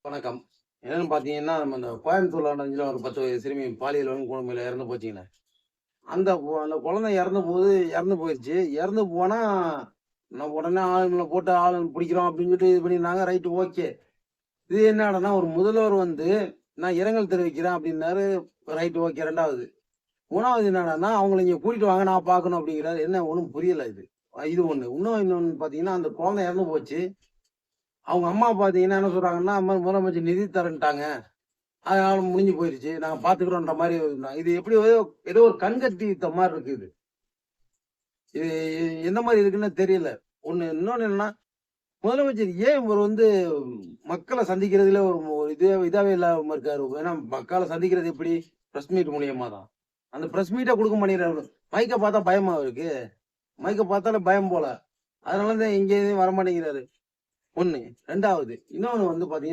வணக்கம். என்னன்னு பார்த்தீங்கன்னா, நம்ம இந்த கோயம்புத்தூர்ல நடந்துச்சுல ஒரு 10 வயது சிறுமி பாலியல் வன்கொடுமையில இறந்து போச்சுங்களே. அந்த குழந்தை இறந்து போயிருச்சு. இறந்து போனா, நான் உடனே ஆளுங்கள போட்டு பிடிக்கிறோம் அப்படின்னு சொல்லிட்டு இது பண்ணியிருந்தாங்க. Right okay. இது என்னடான்னா, ஒரு முதல்வர் வந்து நான் இரங்கல் தெரிவிக்கிறேன் அப்படின்னாரு. ரைட் ஓகே 2வது. 3வது என்னடான்னா, அவங்கள இங்க கூட்டிட்டு வாங்க நான் பார்க்கணும் அப்படிங்கிறாரு. என்ன ஒண்ணும் புரியல இது. இது ஒண்ணு. இன்னொன்னு பார்த்தீங்கன்னா, அந்த குழந்தை இறந்து போச்சு. அவங்க அம்மா பார்த்தீங்கன்னா என்ன சொல்றாங்கன்னா, முதலமைச்சர் நிதி தரேன்ட்டாங்க. அதனால முடிஞ்சு போயிருச்சு. நாங்க பார்த்துக்கிறோம்ன்ற மாரி இது எப்படி ஏதோ ஒரு கண்கட்டி வித்த மாரி இருக்கு இது. இது எந்த மாரி இருக்குன்னு தெரியல. இன்னொன்னு என்னன்னா, முதலமைச்சர் ஏன் இவரு வந்து மக்கள சந்திக்கிறதுல ஒரு இதாவே இல்லாம இருக்காரு. ஏன்னா மக்கள சந்திக்கிறது எப்படி? பிரஸ் மீட் மூலியமா தான். அந்த பிரஸ் மீட்ட குடுக்க மாட்டேங்கிறாரு. மைக்க பார்த்தா பயமா அவருக்கு? மைக்க பார்த்தாலே பயம் போல. அதனால தான் எங்கேயும் வரமாட்டேங்கிறாரு. 1. 2வது இன்னொன்னு வந்து பார்த்தீங்கன்னா